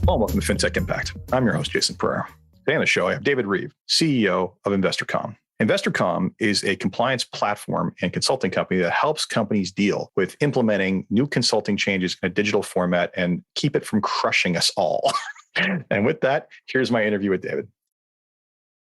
Hello, welcome to FinTech Impact. I'm your host, Jason Pereira. Today on the show, I have David Reeve, CEO of InvestorCOM. InvestorCOM is a compliance platform and consulting company that helps companies deal with implementing new consulting changes in a digital format and keep it from crushing us all. And with that, here's my interview with David.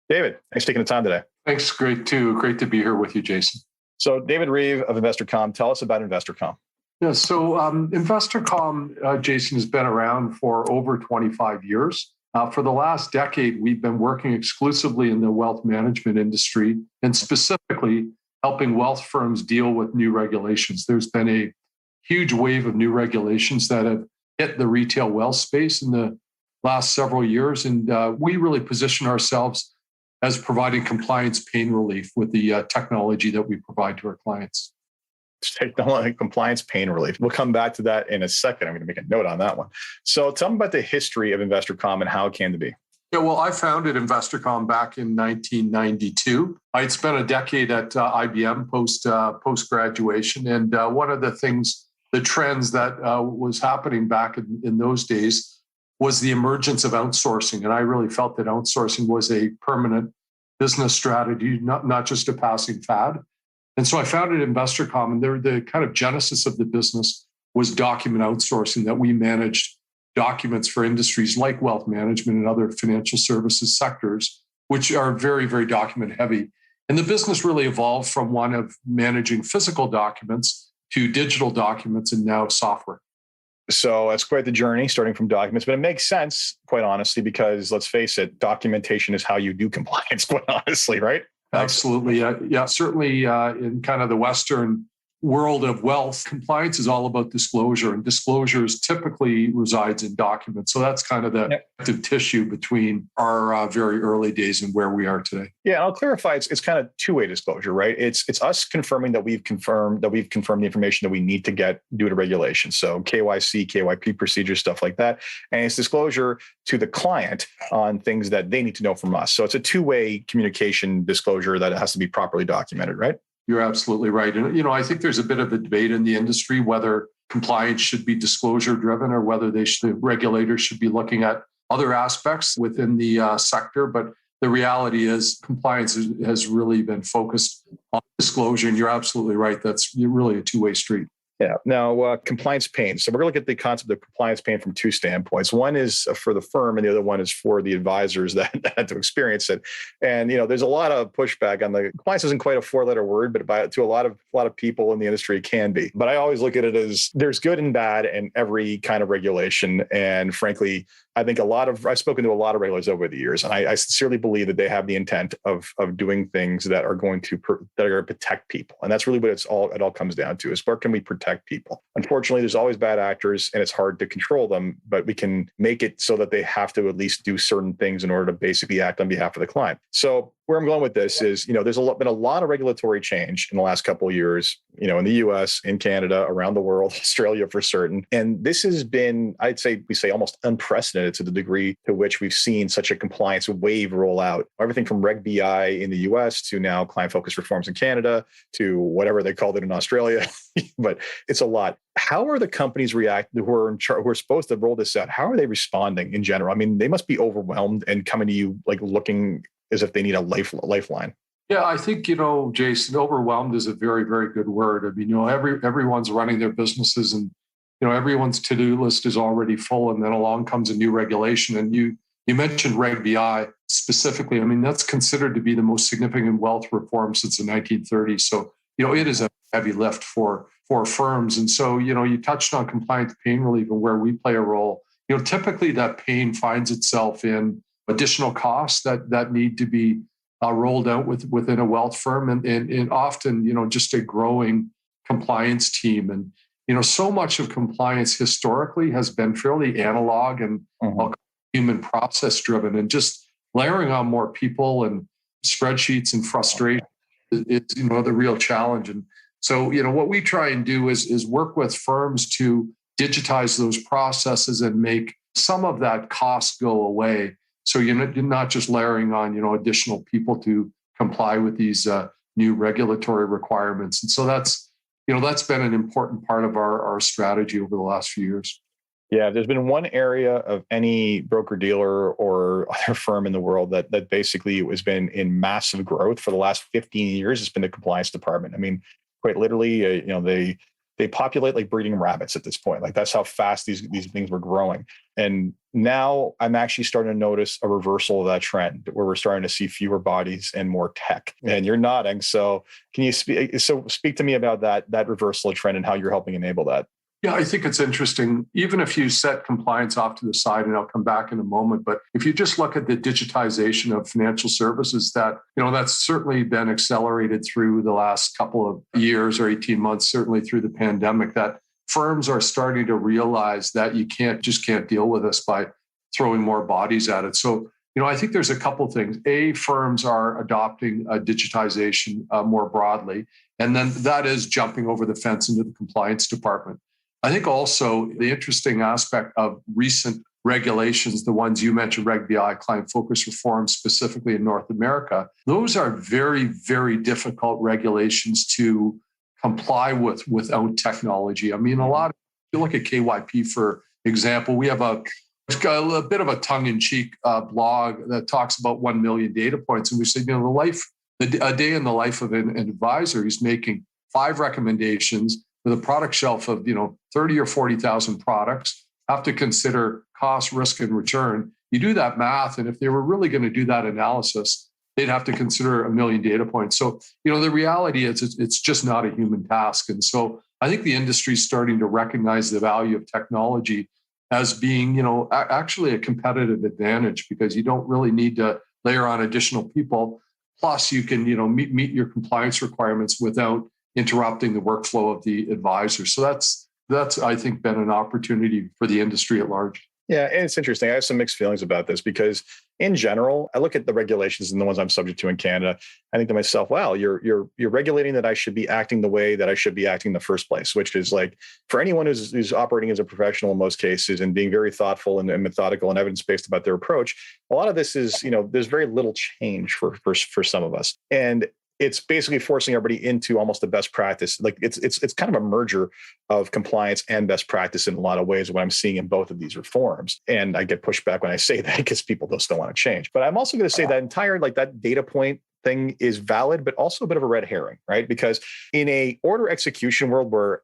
David, thanks for taking the time today. Thanks. Great to be here with you, Jason. So David Reeve of InvestorCOM, tell us about InvestorCOM. Yeah, so InvestorCOM, Jason, has been around for over 25 years. For the last decade, we've been working exclusively in the wealth management industry and specifically helping wealth firms deal with new regulations. There's been a huge wave of new regulations that have hit the retail wealth space in the last several years. And we really position ourselves as providing compliance pain relief with the technology that we provide to our clients. Compliance pain relief. We'll come back to that in a second. I'm going to make a note on that one. So tell me about the history of InvestorCOM and how it came to be. Yeah, well, I founded InvestorCOM back in 1992. I'd spent a decade at IBM post graduation, and one of the trends that was happening back in those days was the emergence of outsourcing, and I really felt that outsourcing was a permanent business strategy, not just a passing fad. And so I founded InvestorCOM, and the kind of genesis of the business was document outsourcing, that we managed documents for industries like wealth management and other financial services sectors, which are very, very document heavy. And the business really evolved from one of managing physical documents to digital documents and now software. So that's quite the journey, starting from documents, but it makes sense, quite honestly, because let's face it, documentation is how you do compliance, quite honestly, right? Absolutely. Yeah, certainly in kind of the Western world of wealth, compliance is all about disclosure, and disclosures typically resides in documents. So that's kind of the connective tissue between our very early days and where we are today. Yeah, I'll clarify. It's kind of two-way disclosure, right? It's us confirming that we've confirmed the information that we need to get due to regulation. So KYC, KYP procedures, stuff like that. And it's disclosure to the client on things that they need to know from us. So it's a two-way communication disclosure that has to be properly documented, right? You're absolutely right. And, I think there's a bit of a debate in the industry whether compliance should be disclosure driven or whether the regulators should be looking at other aspects within the sector. But the reality is compliance has really been focused on disclosure. And you're absolutely right. That's really a two-way street. Yeah. Now, compliance pain. So we're going to look at the concept of compliance pain from two standpoints. One is for the firm, and the other one is for the advisors that had to experience it. And there's a lot of pushback on the compliance. Isn't quite a four-letter word, but to a lot of people in the industry, it can be. But I always look at it as there's good and bad in every kind of regulation. And frankly, I think I've spoken to a lot of regulators over the years, and I sincerely believe that they have the intent of doing things that are going to protect people. And that's really what it all comes down to, is where can we protect people? Unfortunately, there's always bad actors and it's hard to control them, but we can make it so that they have to at least do certain things in order to basically act on behalf of the client. So where I'm going with this is, there's been a lot of regulatory change in the last couple of years, in the US, in Canada, around the world, Australia for certain. And this has been, we say almost unprecedented to the degree to which we've seen such a compliance wave roll out. Everything from Reg BI in the US to now client-focused reforms in Canada to whatever they called it in Australia. But it's a lot. How are the companies who are supposed to roll this out? How are they responding in general? I mean, they must be overwhelmed and coming to you like looking as if they need a lifeline. Yeah, I think, Jason, overwhelmed is a very, very good word. I mean, everyone's running their businesses and, everyone's to-do list is already full, and then along comes a new regulation. And you mentioned Reg BI specifically. I mean, that's considered to be the most significant wealth reform since the 1930s. So, it is a heavy lift for firms. And so, you touched on compliance pain relief and where we play a role. Typically that pain finds itself in additional costs that need to be rolled out within a wealth firm, and often, just a growing compliance team. And, so much of compliance historically has been fairly analog and human process driven, and just layering on more people and spreadsheets and frustration is the real challenge. And so, what we try and do is work with firms to digitize those processes and make some of that cost go away. So you're not just layering on, additional people to comply with these new regulatory requirements. And so that's been an important part of our strategy over the last few years. Yeah, there's been one area of any broker dealer or other firm in the world that basically has been in massive growth for the last 15 years. It's been the compliance department. I mean, quite literally, they populate like breeding rabbits at this point. Like that's how fast these things were growing. And now I'm actually starting to notice a reversal of that trend where we're starting to see fewer bodies and more tech. And you're nodding. So can you speak to me about that reversal of trend and how you're helping enable that? Yeah, I think it's interesting. Even if you set compliance off to the side, and I'll come back in a moment, but if you just look at the digitization of financial services, that's certainly been accelerated through the last couple of years or 18 months, certainly through the pandemic, that firms are starting to realize that you can't deal with us by throwing more bodies at it. So, I think there's a couple of things. Firms are adopting digitization more broadly, and then that is jumping over the fence into the compliance department. I think also the interesting aspect of recent regulations, the ones you mentioned, Reg BI, client focus reform, specifically in North America, those are very, very difficult regulations to comply with without technology. I mean, if you look at KYP, for example, we have a bit of a tongue-in-cheek blog that talks about 1 million data points. And we say, a day in the life of an advisor, he's making 5 recommendations with a product shelf of 30 or 40,000 products, have to consider cost, risk, and return. You do that math, and if they were really going to do that analysis, they'd have to consider 1 million data points. So, the reality is it's just not a human task. And so I think the industry is starting to recognize the value of technology as being, actually a competitive advantage, because you don't really need to layer on additional people. Plus, you can, meet your compliance requirements without interrupting the workflow of the advisor. So that's I think been an opportunity for the industry at large. Yeah, and it's interesting. I have some mixed feelings about this because in general, I look at the regulations and the ones I'm subject to in Canada. I think to myself, wow, you're regulating that I should be acting the way that I should be acting in the first place, which is like for anyone who's operating as a professional in most cases and being very thoughtful and methodical and evidence-based about their approach. A lot of this is, there's very little change for some of us. And it's basically forcing everybody into almost a best practice. Like it's kind of a merger of compliance and best practice in a lot of ways, what I'm seeing in both of these reforms. And I get pushback when I say that because people just don't want to change. But I'm also going to say that entire, like that data point thing is valid, but also a bit of a red herring, right? Because in a order execution world where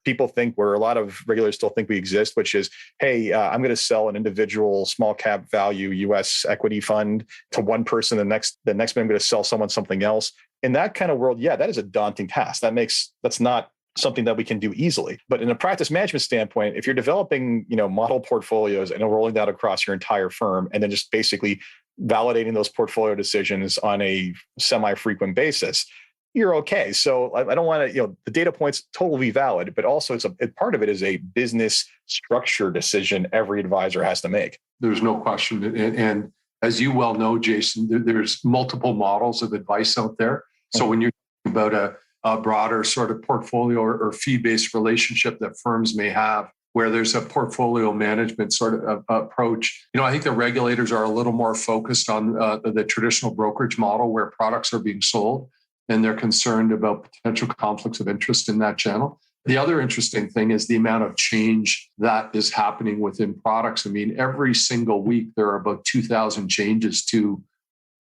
a lot of regulators still think we exist, which is, hey, I'm going to sell an individual small cap value US equity fund to one person. The next minute I'm going to sell someone something else. In that kind of world, yeah, that is a daunting task. That's not something that we can do easily. But in a practice management standpoint, if you're developing, model portfolios and rolling that across your entire firm, and then just basically validating those portfolio decisions on a semi-frequent basis, you're okay. So I don't want to, the data points totally valid, but also part of it is a business structure decision every advisor has to make. There's no question. And as you well know, Jason, there's multiple models of advice out there. So when you're talking about a broader sort of portfolio or fee-based relationship that firms may have, where there's a portfolio management sort of approach, I think the regulators are a little more focused on the traditional brokerage model where products are being sold, and they're concerned about potential conflicts of interest in that channel. The other interesting thing is the amount of change that is happening within products. I mean, every single week, there are about 2,000 changes to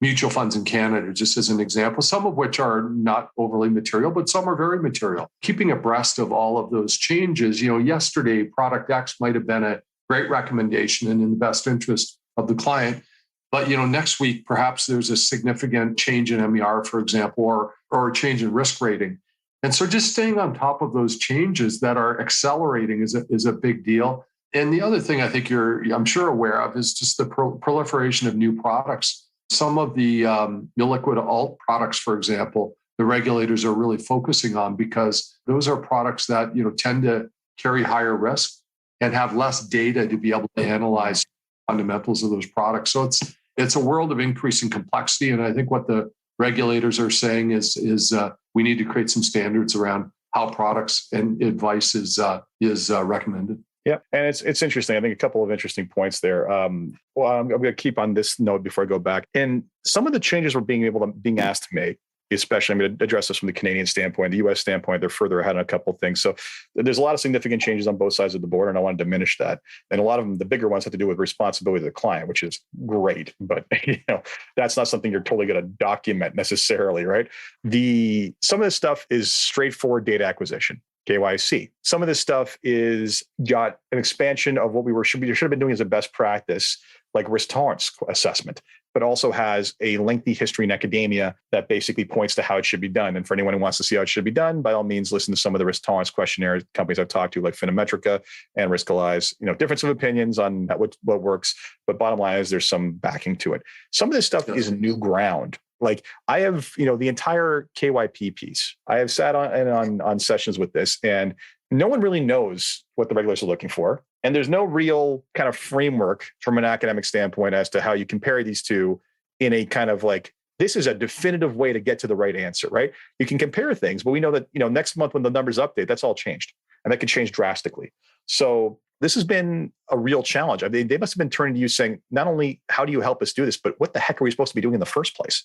mutual funds in Canada, just as an example, some of which are not overly material, but some are very material. Keeping abreast of all of those changes, yesterday, product X might have been a great recommendation and in the best interest of the client. But, next week, perhaps there's a significant change in MER, for example, or a change in risk rating. And so just staying on top of those changes that are accelerating is a big deal. And the other thing I think I'm sure aware of is just the proliferation of new products. Some of the illiquid alt products, for example, the regulators are really focusing on because those are products that tend to carry higher risk and have less data to be able to analyze fundamentals of those products. So it's a world of increasing complexity, and I think what the regulators are saying is we need to create some standards around how products and advice is recommended. Yeah, and it's interesting. I think a couple of interesting points there. Well, I'm going to keep on this note before I go back. And some of the changes we're being asked to make especially I'm going to address this from the Canadian standpoint, the US standpoint, they're further ahead on a couple of things. So there's a lot of significant changes on both sides of the border, and I want to diminish that. And a lot of them, the bigger ones, have to do with responsibility of the client, which is great, but that's not something you're totally going to document necessarily, right? Some of this stuff is straightforward data acquisition. KYC. Some of this stuff is got an expansion of what should have been doing as a best practice, like risk tolerance assessment, but also has a lengthy history in academia that basically points to how it should be done. And for anyone who wants to see how it should be done, by all means, listen to some of the risk tolerance questionnaire companies I've talked to, like Phenometrica and Riskalyze. Difference of opinions on what works, but bottom line is there's some backing to it. Some of this stuff is new ground. Like I have, the entire KYP piece. I have sat on sessions with this, and no one really knows what the regulators are looking for. And there's no real kind of framework from an academic standpoint as to how you compare these two in a kind of like, this is a definitive way to get to the right answer, right? You can compare things, but we know that, next month when the numbers update, that's all changed. And that could change drastically. So this has been a real challenge. I mean, they must have been turning to you saying, not only how do you help us do this, but what the heck are we supposed to be doing in the first place?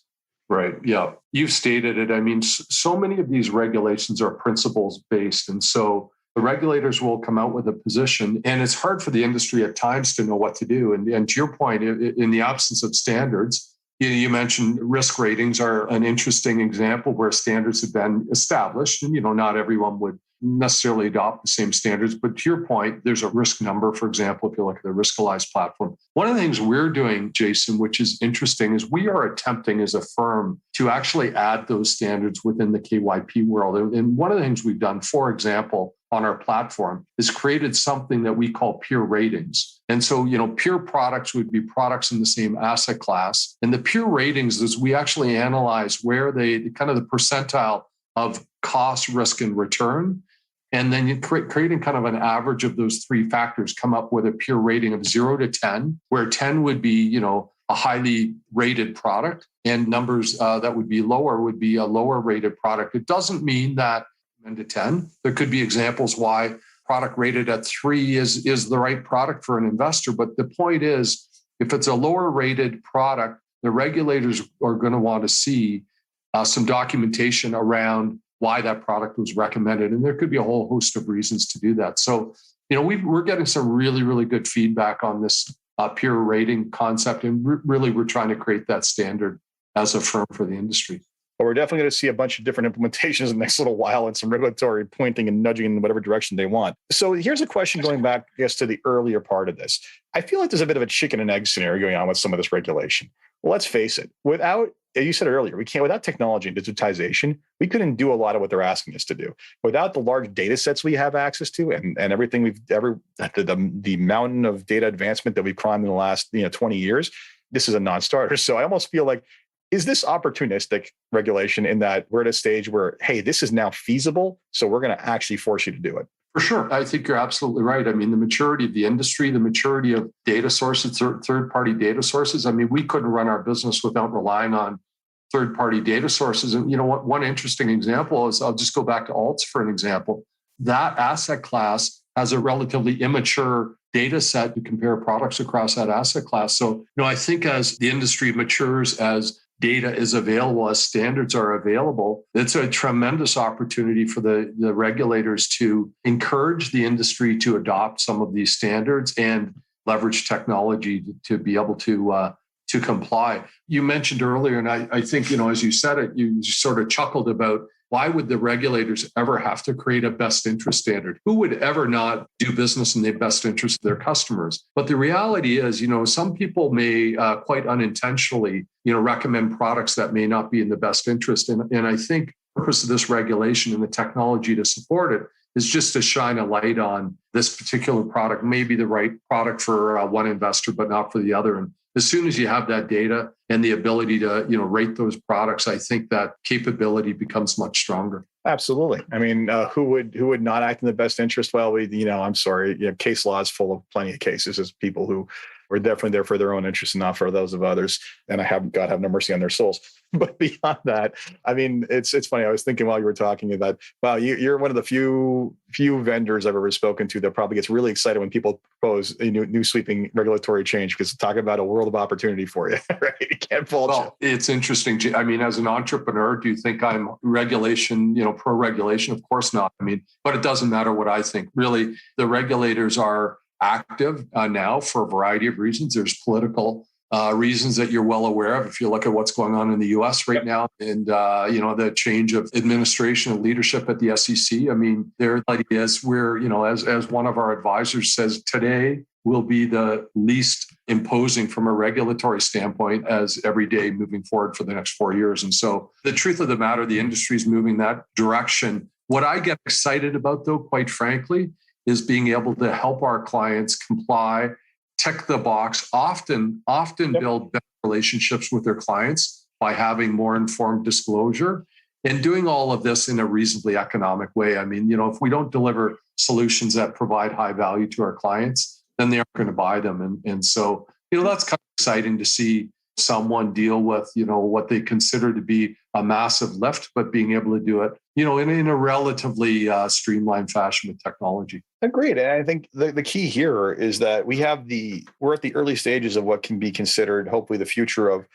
Right. Yeah. You've stated it. I mean, so many of these regulations are principles based. And so the regulators will come out with a position, and it's hard for the industry at times to know what to do. And to your point, in the absence of standards, you mentioned risk ratings are an interesting example where standards have been established. And, not everyone would necessarily adopt the same standards. But to your point, there's a risk number, for example, if you look at the Riskalyze platform. One of the things we're doing, Jason, which is interesting, is we are attempting as a firm to actually add those standards within the KYP world. And one of the things we've done, for example, on our platform is created something that we call peer ratings. And so, peer products would be products in the same asset class. And the peer ratings is we actually analyze where they kind of the percentile of cost, risk, and return. And then you creating kind of an average of those three factors, come up with a peer rating of 0 to 10, where 10 would be, a highly rated product, and numbers that would be lower would be a lower rated product. It doesn't mean that 10 to 10. There could be examples why product rated at 3 is the right product for an investor. But the point is, if it's a lower rated product, the regulators are going to want to see some documentation around why that product was recommended. And there could be a whole host of reasons to do that. So, we're getting some really, really good feedback on this peer rating concept. And really, we're trying to create that standard as a firm for the industry. But we're definitely going to see a bunch of different implementations in the next little while, and some regulatory pointing and nudging in whatever direction they want. So here's a question going back, I guess, to the earlier part of this. I feel like there's a bit of a chicken and egg scenario going on with some of this regulation. Well, let's face it. You said earlier, without technology and digitization, we couldn't do a lot of what they're asking us to do. Without the large data sets we have access to, and everything the mountain of data advancement that we've climbed in the last 20 years, this is a non-starter. So I almost feel like, is this opportunistic regulation in that we're at a stage where, hey, this is now feasible, so we're going to actually force you to do it? For sure. I think you're absolutely right. I mean, the maturity of the industry, the maturity of data sources, third-party data sources. I mean, we couldn't run our business without relying on third-party data sources. And one interesting example is, I'll just go back to alts for an example. That asset class has a relatively immature data set to compare products across that asset class. So, I think as the industry matures, as data is available, as standards are available, it's a tremendous opportunity for the regulators to encourage the industry to adopt some of these standards and leverage technology to be able to comply. You mentioned earlier, and I think, as you said it, you sort of chuckled about, why would the regulators ever have to create a best interest standard? Who would ever not do business in the best interest of their customers? But the reality is, some people may quite unintentionally, recommend products that may not be in the best interest. And I think the purpose of this regulation and the technology to support it is just to shine a light on this particular product, maybe the right product for one investor, but not for the other. And as soon as you have that data and the ability to, rate those products, I think that capability becomes much stronger. Absolutely. I mean, who would not act in the best interest? Well, I'm sorry. Case law is full of plenty of cases as people who we're definitely there for their own interests and not for those of others. And God have no mercy on their souls. But beyond that, I mean, it's funny. I was thinking while you were talking about, wow, you're one of the few vendors I've ever spoken to that probably gets really excited when people propose a new sweeping regulatory change, because talk about a world of opportunity for you, right? You can't fault you. Well, it's interesting. I mean, as an entrepreneur, do you think I'm regulation, pro regulation? Of course not. I mean, but it doesn't matter what I think. Really, the regulators are active now for a variety of reasons. There's political reasons that you're well aware of. If you look at what's going on in the U.S. right now, and the change of administration and leadership at the SEC. I mean, their idea is as one of our advisors says, today will be the least imposing from a regulatory standpoint as every day moving forward for the next 4 years. And so the truth of the matter, the industry is moving that direction. What I get excited about, though, quite frankly, is being able to help our clients comply, tick the box, often build better relationships with their clients by having more informed disclosure and doing all of this in a reasonably economic way. I mean, if we don't deliver solutions that provide high value to our clients, then they aren't going to buy them. And so, that's kind of exciting to see someone deal with, what they consider to be a massive lift, but being able to do it, in a relatively streamlined fashion with technology. Agreed. And I think the key here is that we're at the early stages of what can be considered, hopefully, the future of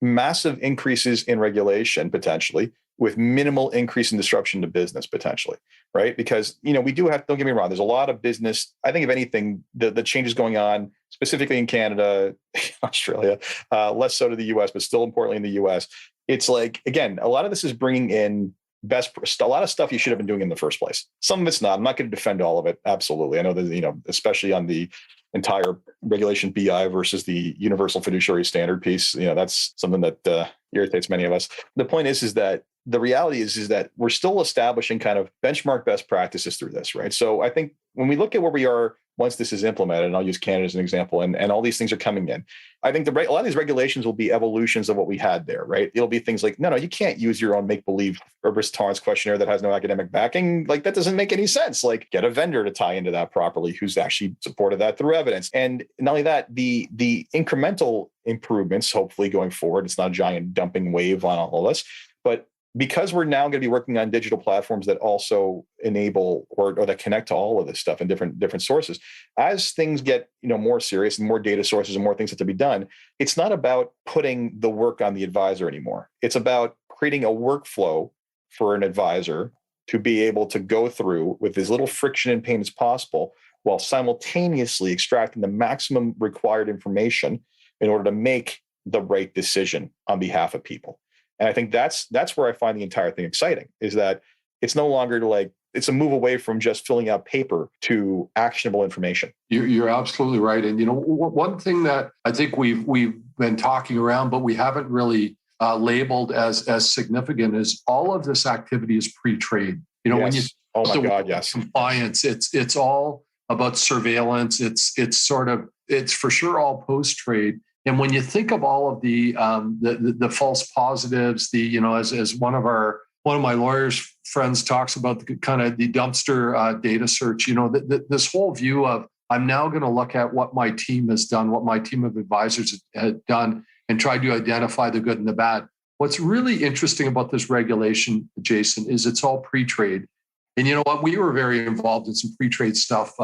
massive increases in regulation, potentially, with minimal increase in disruption to business, potentially, right? Because, we do have, don't get me wrong, there's a lot of business. I think if anything, the changes going on, specifically in Canada, Australia, less so to the US, but still importantly in the US, it's like, again, a lot of this is bringing in a lot of stuff you should have been doing in the first place. Some of it's not. I'm not going to defend all of it. Absolutely. I know that, especially on the entire regulation BI versus the universal fiduciary standard piece, that's something that irritates many of us. The point is that the reality is that we're still establishing kind of benchmark best practices through this, right? So I think when we look at where we are once this is implemented, and I'll use Canada as an example, and all these things are coming in, I think a lot of these regulations will be evolutions of what we had there, right? It'll be things like, no, you can't use your own make-believe or risk tolerance questionnaire that has no academic backing. Like, that doesn't make any sense. Like, get a vendor to tie into that properly who's actually supported that through evidence. And not only that, the incremental improvements, hopefully going forward, it's not a giant dumping wave on all of this, but because we're now going to be working on digital platforms that also enable or that connect to all of this stuff in different sources, as things get more serious and more data sources and more things have to be done, it's not about putting the work on the advisor anymore. It's about creating a workflow for an advisor to be able to go through with as little friction and pain as possible, while simultaneously extracting the maximum required information in order to make the right decision on behalf of people. And I think that's where I find the entire thing exciting, is that it's no longer it's a move away from just filling out paper to actionable information. You're absolutely right. And, one thing that I think we've been talking around, but we haven't really labeled as significant, is all of this activity is pre-trade. Yes. When you Yes. Compliance, it's all about surveillance. It's for sure all post-trade. And when you think of all of the false positives, as one of my lawyers friends talks about, the kind of the dumpster data search, this whole view of, I'm now going to look at what my team has done, what my team of advisors had done, and try to identify the good and the bad. What's really interesting about this regulation, Jason, is it's all pre-trade. And you know what? We were very involved in some pre-trade stuff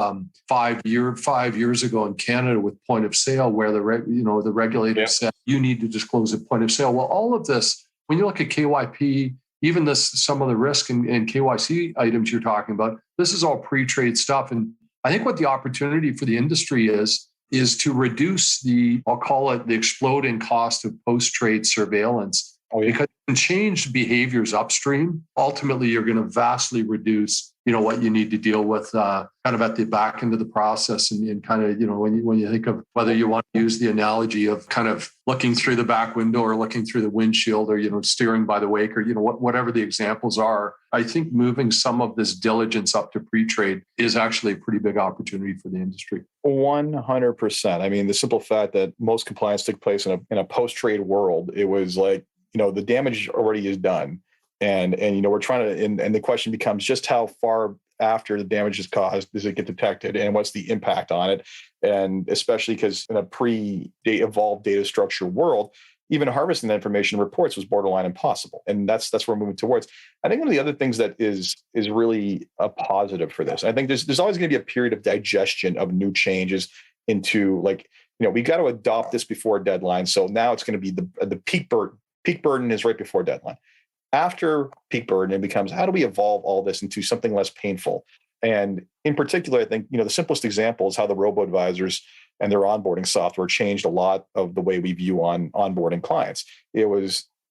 5 years ago in Canada with point of sale, where the regulator said you need to disclose at point of sale. Well, all of this, when you look at KYP, even some of the risk and KYC items you're talking about, this is all pre-trade stuff. And I think what the opportunity for the industry is to reduce I'll call it the exploding cost of post-trade surveillance. Because you can change behaviors upstream, ultimately you're going to vastly reduce, what you need to deal with kind of at the back end of the process. And kind of, when you think of whether you want to use the analogy of kind of looking through the back window or looking through the windshield, or, steering by the wake, or, whatever the examples are, I think moving some of this diligence up to pre-trade is actually a pretty big opportunity for the industry. 100%. I mean, the simple fact that most compliance took place in a post-trade world, it was like, the damage already is done. And we're trying to, and the question becomes just how far after the damage is caused does it get detected, and what's the impact on it? And especially because in a pre-evolved data structure world, even harvesting that information in reports was borderline impossible. And that's where we're moving towards. I think one of the other things that is really a positive for this, I think there's always going to be a period of digestion of new changes into, like, we got to adopt this before a deadline. So now it's going to be the peak burden is right before deadline. After peak burden, it becomes, how do we evolve all this into something less painful? And in particular, I think, the simplest example is how the robo-advisors and their onboarding software changed a lot of the way we view on onboarding clients.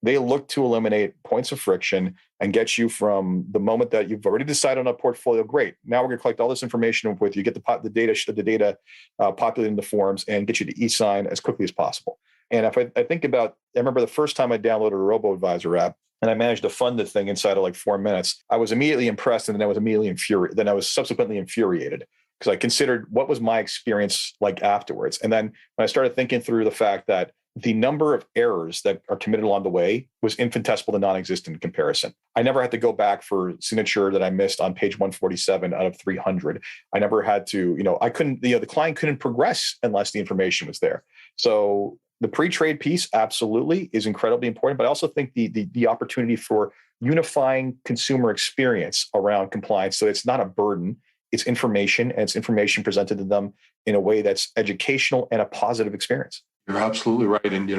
They look to eliminate points of friction and get you from the moment that you've already decided on a portfolio. Great. Now we're going to collect all this information with you, get the data populated in the forms, and get you to e-sign as quickly as possible. And if I think about, I remember the first time I downloaded a robo-advisor app and I managed to fund the thing inside of like 4 minutes, I was immediately impressed, and then I was immediately infuriated. Then I was subsequently infuriated because I considered what was my experience like afterwards. And then when I started thinking through the fact that the number of errors that are committed along the way was infinitesimal to non-existent in comparison. I never had to go back for signature that I missed on page 147 out of 300. I never had to, I couldn't, the client couldn't progress unless the information was there. So the pre-trade piece absolutely is incredibly important, but I also think the opportunity for unifying consumer experience around compliance, so it's not a burden, it's information, and it's information presented to them in a way that's educational and a positive experience. You're absolutely right. And,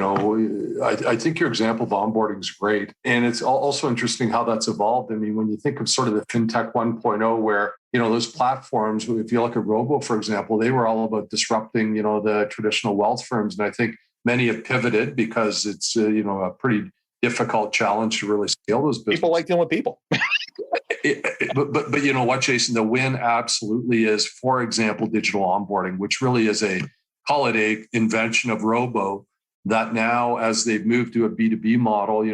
I think your example of onboarding is great. And it's also interesting how that's evolved. I mean, when you think of sort of the FinTech 1.0, where, those platforms, if you look at Robo, for example, they were all about disrupting, the traditional wealth firms. And I think many have pivoted because it's, a pretty difficult challenge to really scale those businesses. People like dealing with people. But you know what, Jason, the win absolutely is, for example, digital onboarding, which really is a invention of Robo, that now, as they've moved to a B2B model,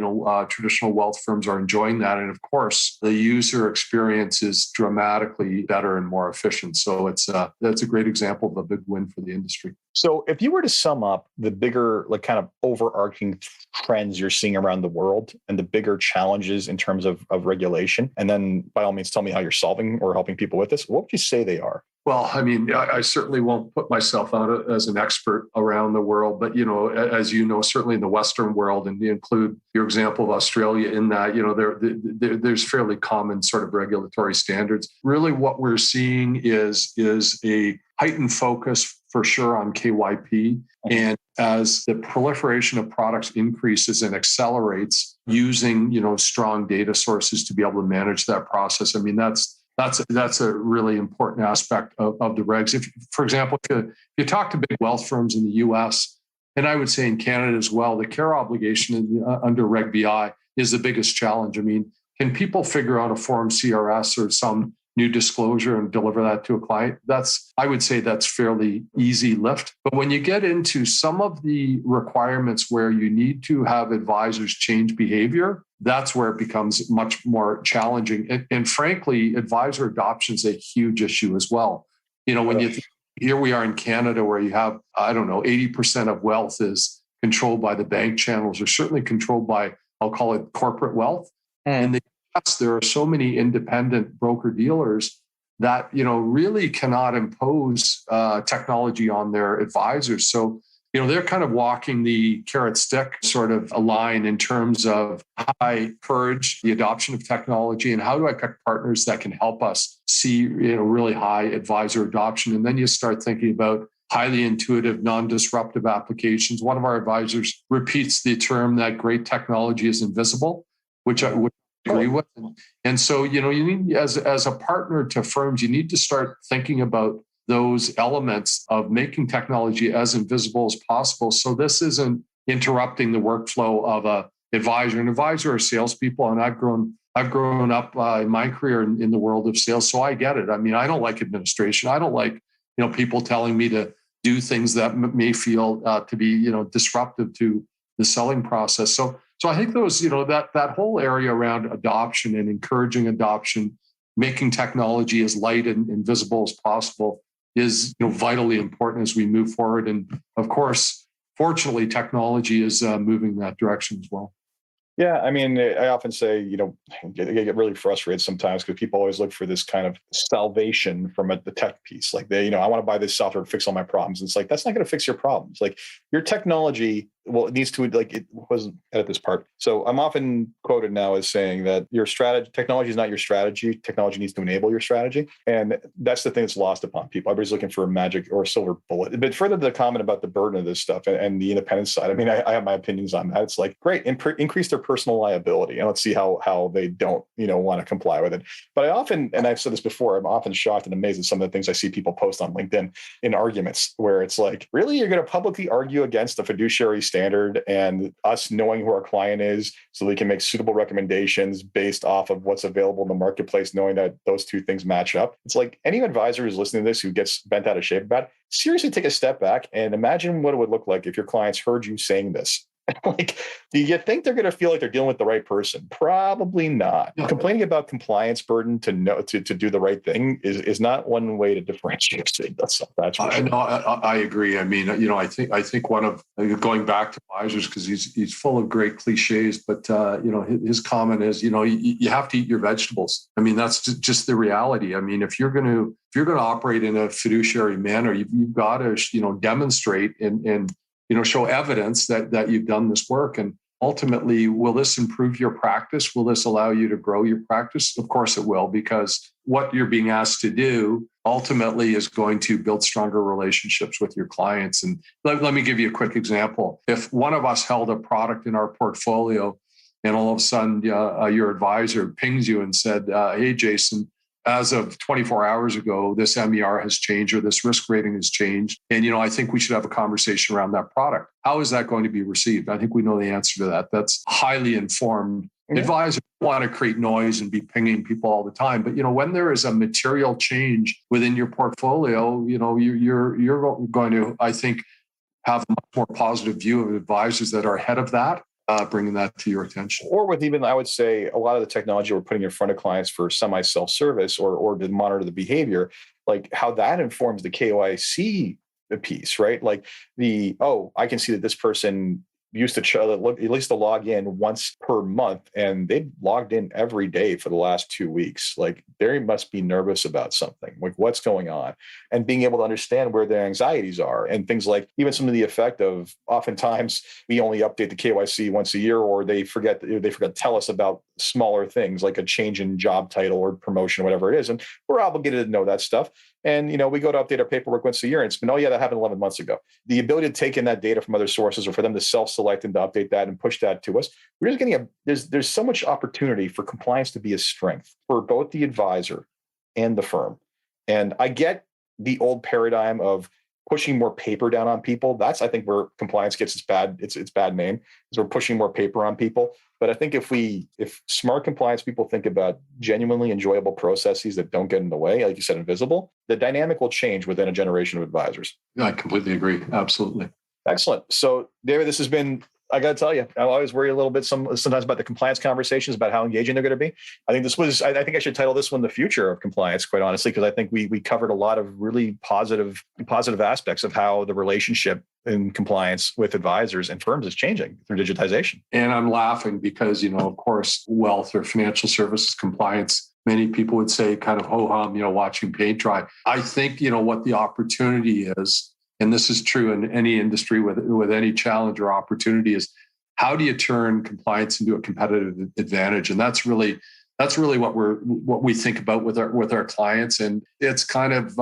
traditional wealth firms are enjoying that. And of course, the user experience is dramatically better and more efficient. So that's a great example of a big win for the industry. So if you were to sum up the bigger, like, kind of overarching trends you're seeing around the world and the bigger challenges in terms of regulation, and then by all means, tell me how you're solving or helping people with this, what would you say they are? Well, I mean, I certainly won't put myself out as an expert around the world, but, as you know, certainly in the Western world, and you include your example of Australia in that, there's fairly common sort of regulatory standards. Really what we're seeing is a heightened focus for sure on KYP. And as the proliferation of products increases and accelerates, using, strong data sources to be able to manage that process. I mean, that's a really important aspect of the regs. If, for example, if you talk to big wealth firms in the US, and I would say in Canada as well, the care obligation under Reg BI is the biggest challenge. I mean, can people figure out a form CRS or some new disclosure and deliver that to a client? I would say that's fairly easy lift. But when you get into some of the requirements where you need to have advisors change behavior, that's where it becomes much more challenging. And frankly, advisor adoption is a huge issue as well. When you think, here we are in Canada, where you have, 80% of wealth is controlled by the bank channels, or certainly controlled by, I'll call it corporate wealth. And there are so many independent broker dealers that, really cannot impose technology on their advisors. So, they're kind of walking the carrot stick sort of a line in terms of how I encourage the adoption of technology and how do I pick partners that can help us see, really high advisor adoption. And then you start thinking about highly intuitive, non-disruptive applications. One of our advisors repeats the term that great technology is invisible, which I would agree with. And so, you need, as a partner to firms, you need to start thinking about those elements of making technology as invisible as possible. So this isn't interrupting the workflow of an advisor or salespeople. And I've grown up in my career in the world of sales, so I get it. I mean, I don't like administration. I don't like, people telling me to do things that may feel to be, disruptive to the selling process. So I think those, that whole area around adoption and encouraging adoption, making technology as light and visible as possible is, vitally important as we move forward. And of course, fortunately, technology is moving in that direction as well. Yeah, I mean, I often say, I get really frustrated sometimes because people always look for this kind of salvation from the tech piece. Like I want to buy this software to fix all my problems. And it's like, that's not going to fix your problems. Like your technology, well, it needs to, like, it wasn't at this part. So I'm often quoted now as saying that your strategy, technology is not your strategy. Technology needs to enable your strategy. And that's the thing that's lost upon people. Everybody's looking for a magic or a silver bullet. But further to the comment about the burden of this stuff and the independent side, I mean, I have my opinions on that. It's like, great, increase their personal liability, and let's see how they don't want to comply with it. But I often, and I've said this before, I'm often shocked and amazed at some of the things I see people post on LinkedIn in arguments where it's like, really, you're going to publicly argue against a fiduciary standard and us knowing who our client is so we can make suitable recommendations based off of what's available in the marketplace, knowing that those two things match up. It's like any advisor who's listening to this who gets bent out of shape about it, seriously take a step back and imagine what it would look like if your clients heard you saying this. Like, do you think they're going to feel like they're dealing with the right person? Probably not. Yeah. Complaining about compliance burden to do the right thing is not one way to differentiate. That's for sure. No, I agree. I mean, I think one of, going back to advisors, because he's full of great cliches, but his comment is, you have to eat your vegetables. I mean, that's just the reality. I mean, if you're going to operate in a fiduciary manner, you've got to demonstrate and show evidence that you've done this work. And ultimately, will this improve your practice? Will this allow you to grow your practice? Of course it will, because what you're being asked to do ultimately is going to build stronger relationships with your clients. And let me give you a quick example. If one of us held a product in our portfolio and all of a sudden your advisor pings you and said, hey, Jason, as of 24 hours ago, this MER has changed or this risk rating has changed. And, I think we should have a conversation around that product. How is that going to be received? I think we know the answer to that. That's highly informed. Yeah. Advisors want to create noise and be pinging people all the time. But, when there is a material change within your portfolio, you're going to, I think, have a much more positive view of advisors that are ahead of that. Bringing that to your attention. Or with even, I would say, a lot of the technology we're putting in front of clients for semi-self-service or to monitor the behavior, like how that informs the KYC piece, right? Like I can see that this person used to at least to log in once per month, and they've logged in every day for the last 2 weeks. Like, they must be nervous about something. Like, what's going on? And being able to understand where their anxieties are and things like even some of the effect of, oftentimes we only update the KYC once a year, or they forget to tell us about smaller things like a change in job title or promotion, whatever it is. And we're obligated to know that stuff. And, we go to update our paperwork once a year, and it's been, that happened 11 months ago. The ability to take in that data from other sources, or for them to self-select and to update that and push that to us, we're just getting there's so much opportunity for compliance to be a strength for both the advisor and the firm. And I get the old paradigm of pushing more paper down on people. That's, I think, where compliance gets its bad name, is we're pushing more paper on people. But I think if smart compliance people think about genuinely enjoyable processes that don't get in the way, like you said, invisible, the dynamic will change within a generation of advisors. I completely agree. Absolutely. Excellent. So, David, this has been, I got to tell you, I always worry a little bit sometimes about the compliance conversations, about how engaging they're going to be. I think I think I should title this one "The Future of Compliance," quite honestly, because I think we covered a lot of really positive aspects of how the relationship in compliance with advisors and firms is changing through digitization. And I'm laughing because, of course, wealth or financial services compliance, many people would say kind of ho-hum, watching paint dry. I think, what the opportunity is, and this is true in any industry with any challenge or opportunity, is how do you turn compliance into a competitive advantage? And that's really what we think about with our clients. And it's kind of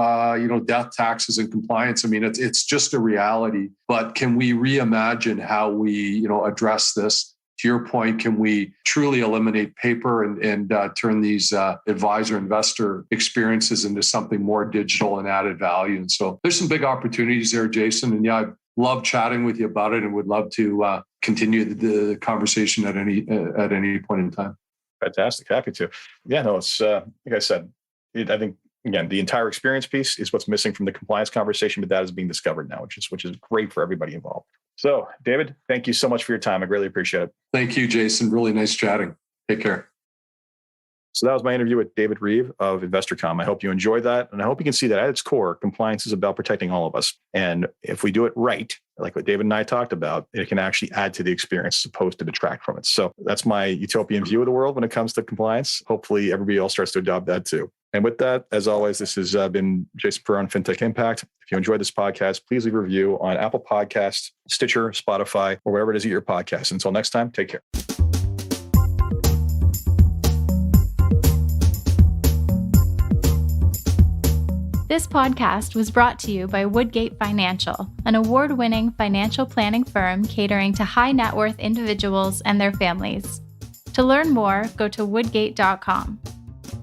death, taxes, and compliance. I mean, it's just a reality. But can we reimagine how we address this? To your point, can we truly eliminate paper and turn these advisor investor experiences into something more digital and added value? And so there's some big opportunities there, Jason. And yeah, I love chatting with you about it, and would love to continue the conversation at any point in time. Fantastic. Happy to. Yeah, no, it's like I said, I think, again, the entire experience piece is what's missing from the compliance conversation, but that is being discovered now, which is great for everybody involved. So, David, thank you so much for your time. I greatly appreciate it. Thank you, Jason. Really nice chatting. Take care. So that was my interview with David Reeve of InvestorCOM. I hope you enjoyed that. And I hope you can see that at its core, compliance is about protecting all of us. And if we do it right, like what David and I talked about, it can actually add to the experience as opposed to detract from it. So that's my utopian view of the world when it comes to compliance. Hopefully everybody else starts to adopt that too. And with that, as always, this has been Jason Perron, FinTech Impact. If you enjoyed this podcast, please leave a review on Apple Podcasts, Stitcher, Spotify, or wherever it is you get your podcasts. Until next time, take care. This podcast was brought to you by Woodgate Financial, an award-winning financial planning firm catering to high net worth individuals and their families. To learn more, go to woodgate.com.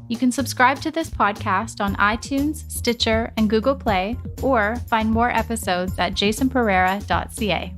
You can subscribe to this podcast on iTunes, Stitcher, and Google Play, or find more episodes at jasonpereira.ca.